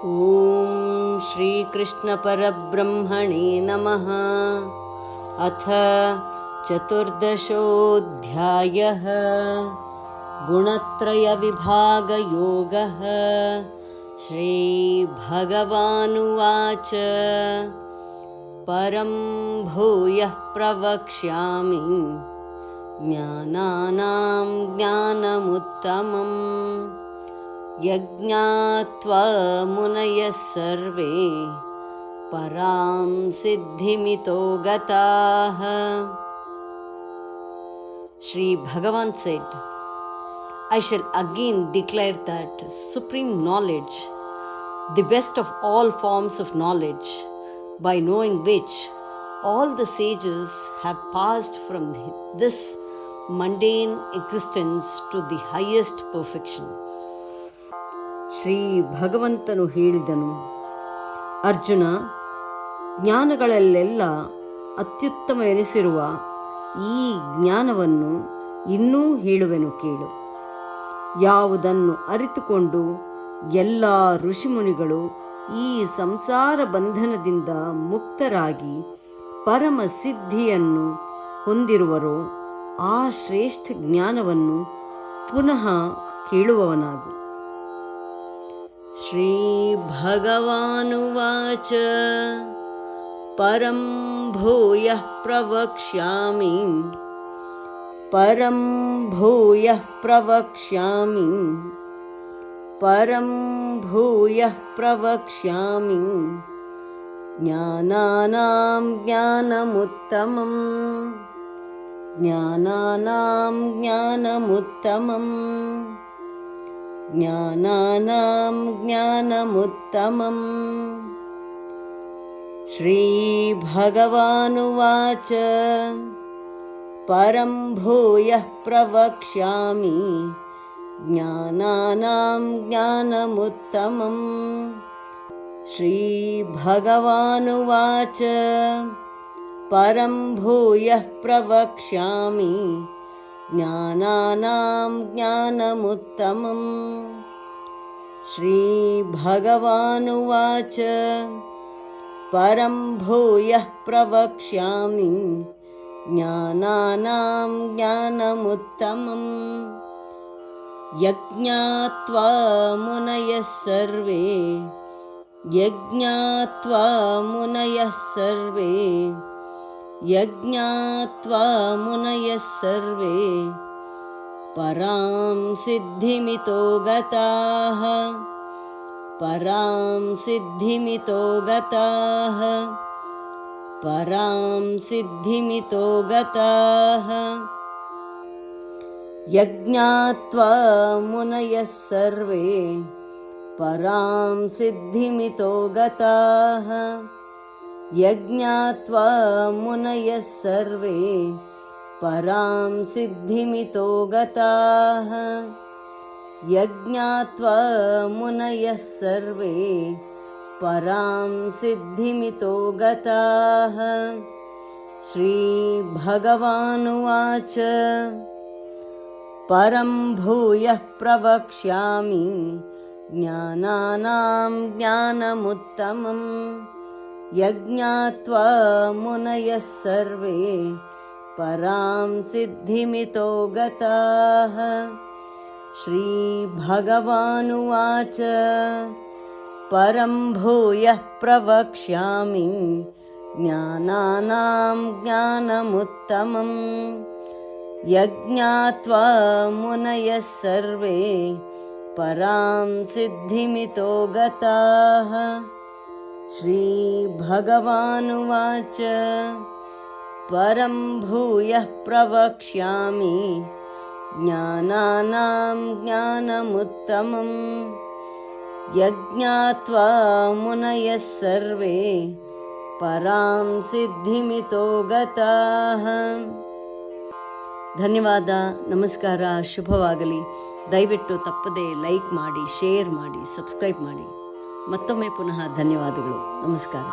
ॐ श्रीकृष्णपरब्रह्मणे नमः। अथ चतुर्दशोऽध्यायः। गुणत्रयविभागयोगः। श्रीभगवानुवाच परं भूयः प्रवक्ष्यामि ज्ञानानां ज्ञानमुत्तमम् यज्ञात्वा मुनयः सर्वे परां सिद्धिमितो गताः। Shri Bhagavan said, I shall again declare that supreme knowledge, the best of all forms of knowledge, by knowing which all the sages have passed from this mundane existence to the highest perfection. Shri ಭಗವಂತನು ಹೇಳಿದನು, ಅರ್ಜುನ, ಜ್ಞಾನಗಳಲ್ಲೆಲ್ಲ ಅತ್ಯುತ್ತಮವೆನಿಸಿರುವ ಈ ಜ್ಞಾನವನ್ನು ಇನ್ನೂ ಹೇಳುವೆನು ಕೇಳು. ಯಾವುದನ್ನು ಅರಿತುಕೊಂಡು ಎಲ್ಲ ಋಷಿಮುನಿಗಳು ಈ ಸಂಸಾರ ಬಂಧನದಿಂದ ಮುಕ್ತರಾಗಿ ಪರಮ ಸಿದ್ಧಿಯನ್ನು ಹೊಂದಿರುವರೋ ಆ ಶ್ರೇಷ್ಠ ಜ್ಞಾನವನ್ನು ಪುನಃ ಕೇಳುವವನಾಗು. श्रीभगवानुवाच परं भूयः प्रवक्ष्यामि परं भूयः प्रवक्ष्यामि परं भूयः प्रवक्ष्यामि ज्ञानानां ज्ञानमुत्तमम् ज्ञानानां ज्ञानमुत्तमम् ज्ञानानां ज्ञानमुत्तमम्। श्रीभगवानुवाच परं भूयः प्रवक्ष्यामि ज्ञानानां ज्ञानमुत्तमम्। श्रीभगवानुवाच परं भूयः प्रवक्ष्यामि ज्ञानानां ज्ञानमुत्तमम्। श्रीभगवानुवाच परं भूयः प्रवक्ष्यामि ज्ञानानां ज्ञानमुत्तमम् यज्ञात्वा मुनयः सर्वे यज्ञात्वा मुनयः सर्वे यज्ञात्वा मुनयः सर्वे परां सिद्धिमितो गताः परां सिद्धिमितो गताः परां सिद्धिमितो गताः। यज्ञात्वा मुनयः सर्वे परां सिद्धिमितो गताः यज्ञात्वा मुनयः सर्वे परां सिद्धिमितो गताः यज्ञात्वा मुनयः सर्वे परां सिद्धिमितो गताः। श्रीभगवानुवाच परं भूयः प्रवक्ष्यामि ज्ञानानां ज्ञानमुत्तमम् यज्ञात्वा मुनयः सर्वे परां सिद्धिमितो गताः। श्रीभगवानुवाच परं भूयः प्रवक्ष्यामि ज्ञानानां ज्ञानमुत्तमम् यज्ञात्वा मुनयः सर्वे परां सिद्धिमितो गताः। श्रीभगवानुवाच परं भूयः प्रवक्ष्यामि ज्ञानानां ज्ञानमुत्तमम् यज्ञात्वा मुनयः सर्वे परां सिद्धिमितो गताः। ಧನ್ಯವಾದ, ನಮಸ್ಕಾರ, ಶುಭವಾಗಲಿ. ದಯವಿಟ್ಟು ತಪ್ಪದೆ ಲೈಕ್ ಮಾಡಿ, ಶೇರ್ ಮಾಡಿ, ಸಬ್ಸ್ಕ್ರೈಬ್ ಮಾಡಿ. ಮತ್ತೊಮ್ಮೆ ಪುನಃ ಧನ್ಯವಾದಗಳು. ನಮಸ್ಕಾರ.